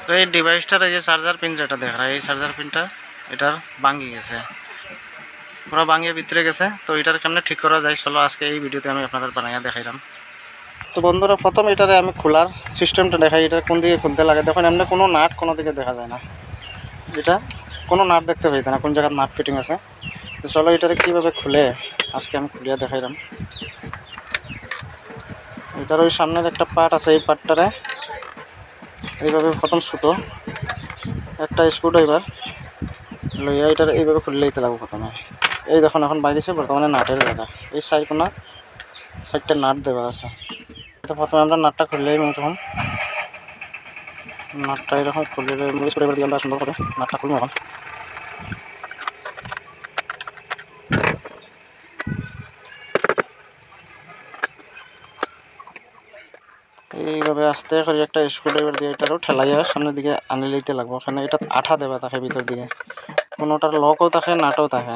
তো এই ডিভাইসটার এই যে চার্জার পিন যেটা দেখা এই চার্জার পিনটা এটার ভাঙি গেছে, পুরো ভাঙিয়ে ভিতরে গেছে। তো এটার কেমনে ঠিক করা যায় চলো আজকে এই ভিডিওতে আমি আপনাদের বানাইয়া দেখাইলাম। তো বন্ধুরা প্রথম এটারে আমি খোলার সিস্টেমটা দেখাই। এটা কোন দিকে খুলতে লাগে দেখুন, এমনি কোনো নাট কোনো দিকে দেখা যায় না, এটা কোনো নাট দেখতে পাইতে না কোন জায়গায় নাট ফিটিং আছে। তো চলো এটারে কীভাবে খুলে আজকে আমি খুলিয়া দেখাইলাম। এটার ওই সামনের একটা পার্ট আছে, এই পার্টটারে এইভাবে প্রথম ছোটো একটা স্ক্রুড্রাইভার লইয়া এটার এইভাবে খুললে দিতে লাগবে প্রথমে। এই দেখুন এখন বাইরেছে বর্তমানে নাটের জায়গা, এই সাইডটা নাট দেওয়া আছে। তো প্রথমে আমরা নাটটা খুললেই তখন নাটটা এরকম খুললে স্ক্রুড্রাইভার দিয়ে আমরা সুন্দর করে নাটটা খুলবো। এখন এইভাবে আস্তে করে একটা স্ক্রুড্রাইভার দিয়ে এটারও ঠেলাইয়া সামনের দিকে আনি লইতে লাগবো। ওখানে এটা আঠা দেওয়া থাকে ভিতর দিকে, কোনোটার লকও থাকে নাটও থাকে।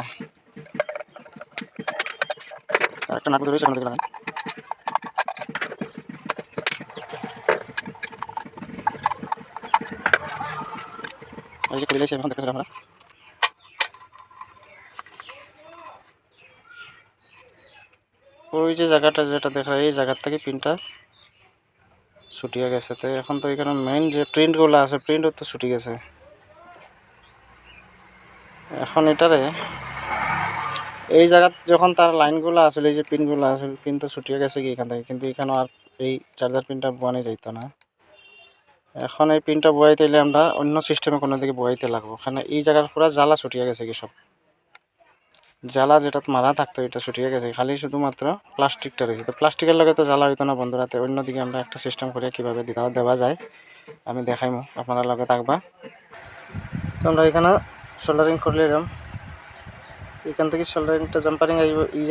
একটা নাট ধরে সামনের দিকে লাগান। এই যে খুলে এখন দেখতে আমরা ওই যে জায়গাটা যেটা দেখা এই জায়গার থেকে পিনটা ছুটিয়ে গেছে। তো এখন তো এখানে মেইন যে প্রিন্টগুলো আছে প্রিন্টও তো ছুটি গেছে। এখন এটারে এই জায়গাত যখন তার লাইনগুলো আসলে এই যে পিনগুলো আসলে পিন তো ছুটিয়ে গেছে কি এখান থেকে, কিন্তু এখানে আর এই চার্জার পিনটা বোয়ানো যাইতো না। এখন এই পিনটা বোয়াইতে হলে আমরা অন্য সিস্টেমে কোনো দিকে বোয়াইতে লাগবো। ওখানে এই জায়গার পুরো জ্বালা ছুটিয়ে গেছে কি সব জ্বালা যেটা মারা থাকতো এটা ছুটিয়ে গেছে, খালি শুধুমাত্র প্লাস্টিকটা রয়েছে। তো প্লাস্টিকের লগে তো জ্বালা হইতো না বন্ধুরাতে, অন্যদিকে আমরা একটা সিস্টেম করে কীভাবে দেওয়া যায় আমি দেখাইমো, আপনারা লগে থাকবা। তো আমরা এখানে সোল্ডারিং করে নিলাম। এখান থেকে সোল্ডারিংটা জাম্পারিং আইব এই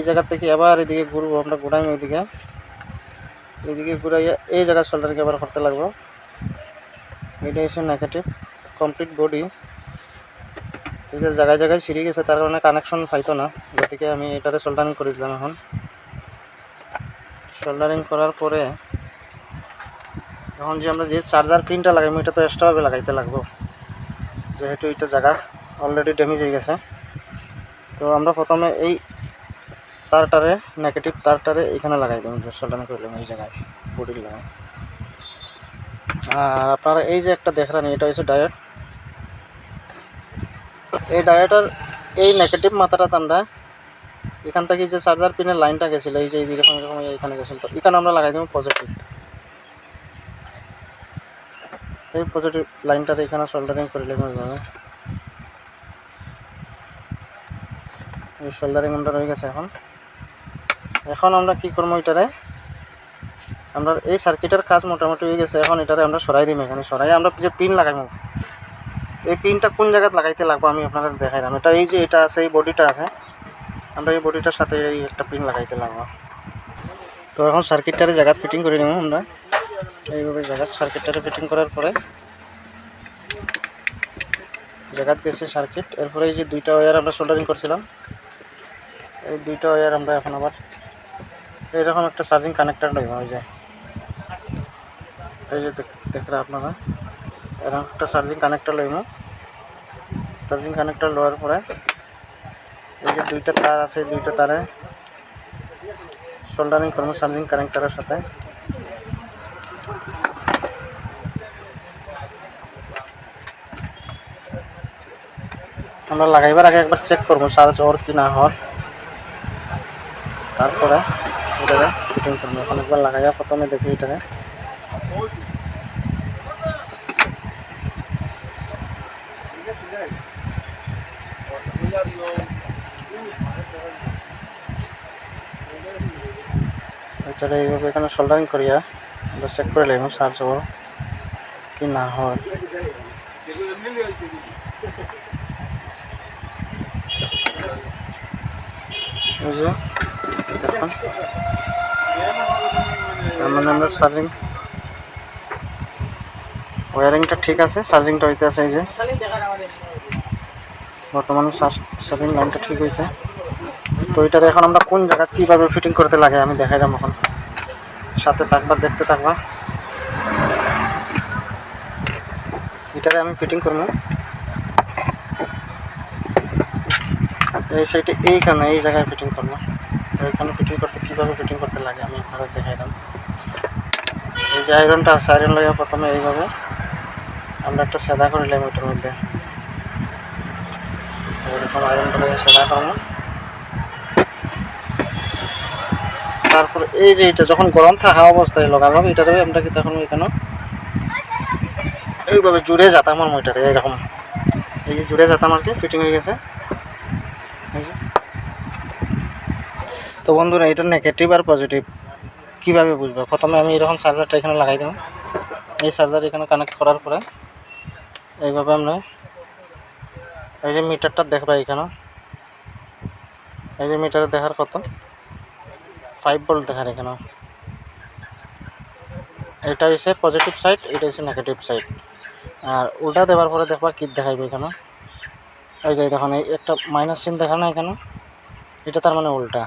জায়গা থেকে আবার এদিকে ঘুরবো, আমরা ঘুরাইম এইদিকে ঘুরাইয়া এই জায়গায় সোল্ডারিং আবার করতে লাগবো। এটা হচ্ছে নেগেটিভ কমপ্লিট বডি। তো যে জায়গায় জায়গায় ছিঁড়ে গেছে তার কারণে কানেকশন পাইতো না, গতিকে আমি এটারে সোল্ডারিং করে দিলাম। এখন সোল্ডারিং করার পরে এখন যে আমরা যে চার্জার পিনটা লাগাইম এটা তো এক্সট্রাভাবে লাগাইতে লাগবো, যেহেতু এটা জায়গা অলরেডি ড্যামেজ হয়ে গেছে। তো আমরা প্রথমে এই তারটারে নেগেটিভ তারটারে এখানে লাগাই দিলাম, সোল্ডারিং করলাম এই জায়গায় বডির লাগাই। আর আপনারা এই যে একটা দেখলেন এটা হচ্ছে ডায়োড। এই ডায়োডের এই নেগেটিভ মাথাটা আমরা এখান থেকে যে চার্জার পিনের লাইনটা গেছিলো এই যে এরকম এরকম এখানে গেছিল, তো এখানে আমরা লাগাই দেবো পজিটিভ। এই পজিটিভ লাইনটাতে এখানে সোল্ডারিং করে নেব। এই সোল্ডারিং আমরা রয়ে গেছে। এখন আমরা কি করবো, এটারে আমরা এই সার্কিটের কাজ মোটামুটি হয়ে গেছে। এখন এটারে আমরা সরাই দিব, এখানে সরাই আমরা যে পিন লাগাইবো এই পিনটা কোন জায়গায় লাগাইতে লাগবো আমি আপনাদের দেখাইলাম। এটা এই যে এটা আছে এই বডিটা আছে, আমরা এই বডিটার সাথে এই একটা পিন লাগাইতে লাগবো। তো এখন সার্কিটটারে জায়গা ফিটিং করে নেব আমরা এইভাবে। জায়গা সার্কিটটারে ফিটিং করার পরে জায়গাত গেছে সার্কিট, এরপরে এই যে দুইটা ওয়্যার আমরা সোল্ডারিং করছিলাম এই দুইটা ওয়্যার আমরা এখন আবার এইরকম একটা চার্জিং কানেক্টার লইব। ওই যে এই যে দেখরা আপনারা এরকম একটা চার্জিং কানেক্টার লইব। চার্জিং কানেক্টার লওয়ার পরে এই যে দুইটা তার আছে দুইটা তারে সোল্ডারিং করব চার্জিং কানেক্টারের সাথে। আমরা লাগাইবার আগে একবার চেক করব চার্জ ওর কি না হয়, তারপরে এটাকে ফিটিং করব। এখন একবার লাগাইয়া প্রথমে দেখি এটাকে এটারে এইভাবে এখানে সোল্ডারিং করিয়া আমরা চেক করে নেব চার্জ ওর কি না হয়। এই যে দেখুন মানে আমরা চার্জিং ওয়ারিংটা ঠিক আছে, চার্জিংটা হইতে আছে। এই যে বর্তমানে চার্জিং লাইনটা ঠিক হয়েছে। তো এটার এখন আমরা কোন জায়গা কীভাবে ফিটিং করতে লাগে আমি দেখাইলাম, এখন সাথে থাকবা দেখতে থাকবা। এটারে আমি ফিটিং করবো এই সাইডে, এইখানে এই জায়গায় ফিটিং করবো। তো এখানে ফিটিং করতে কীভাবে ফিটিং করতে লাগে আমি আপনাদের দেখাইলাম। এই যে আয়রনটা আছে, আয়রন লাগিয়ে প্রথমে এইভাবে আমরা একটা সাদা করে নিলাম ওইটার মধ্যে, এরকম আয়রনটা লাগিয়ে সাদা করবো। তারপর এই যে এটা যখন গরম থাকা অবস্থায় লাগালাম, এটারে আমরা কি তখন এখানে এইভাবে জুড়ে যেতাম আমার ওইটারে এরকম, এই যে জুড়ে যেতাম মারছি ফিটিং হয়ে গেছে। তো বন্ধুরা, এটা নেগেটিভ আর পজিটিভ কীভাবে বুঝবো? প্রথমে আমি এরকম চার্জারটা এখানে লাগাই দেবো। এই চার্জার এখানে কানেক্ট করার পরে এইভাবে আমরা এই যে মিটারটা দেখবা এখানে, এই যে মিটারে দেখার কত 5 ভোল্ট দেখার এখানে, এটা হচ্ছে পজিটিভ সাইড, এটা হচ্ছে নেগেটিভ সাইড। আর উল্টা দেওয়ার পরে দেখবা কি দেখাইবে এখানে, এই যে দেখুন এই একটা মাইনাস চিহ্ন দেখা না এখানে, এটা তার মানে উল্টা।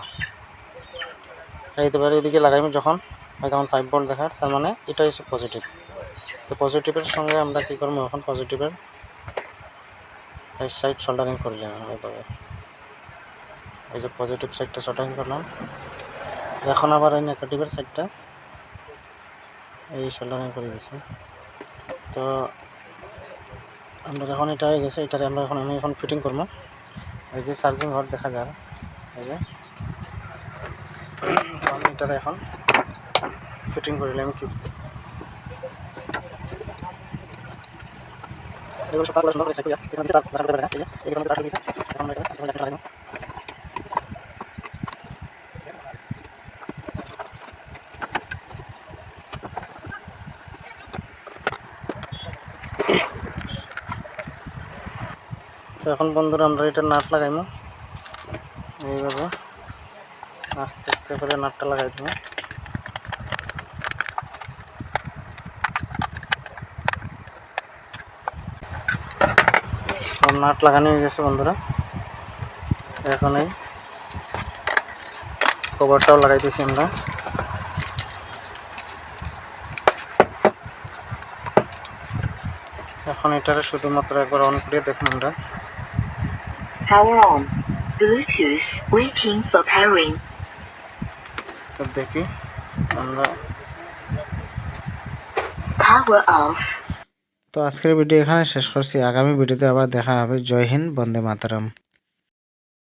এই দেবার এদিকে লাগাইবে যখন, এই তখন 5 ভোল্ট দেখার, তার মানে এটা হচ্ছে পজিটিভ। তো পজিটিভের সঙ্গে আমরা কী করবো এখন, পজিটিভের এই সাইড সোল্ডারিং করলাম এইভাবে, এই যে পজিটিভ সাইডটা সোল্ডারিং করলাম। এখন আবার এই নেগেটিভের সাইডটা এই সোল্ডারিং করে দিচ্ছি। তো আমরা যখন এটা হয়ে গেছে, এটারে আমরা আমি এখন ফিটিং করবো। এই যে চার্জিং হট দেখা যায়, এই যে আমি এটারে এখন ফিটিং করিলাম। কি এগুলো সব সুন্দর করে সেট করিয়া এখানে তার রাখা যাবে, এই যে এখানে তার লাগিয়েছে, এখন আমরা এটা লাগাই দেব। তো এখন বন্ধুরা আমরা এটা নাট লাগাইবো, এইভাবে আস্তে আস্তে করে নাটটা লাগাই দেবো। তো নাট লাগানো হয়ে গেছে বন্ধুরা, এখন এই কভারটাও লাগাই দিয়েছি আমরা। এখন এটারে শুধুমাত্র একবার অন করে দেখুন আমরা, Power on. Bluetooth waiting for pairing. তো দেখি আমরা। Power off. তো আজকের ভিডিও এখানে শেষ করছি, আগামী ভিডিওতে আবার দেখা হবে। জয় হিন্দ, বন্দে মাতরম।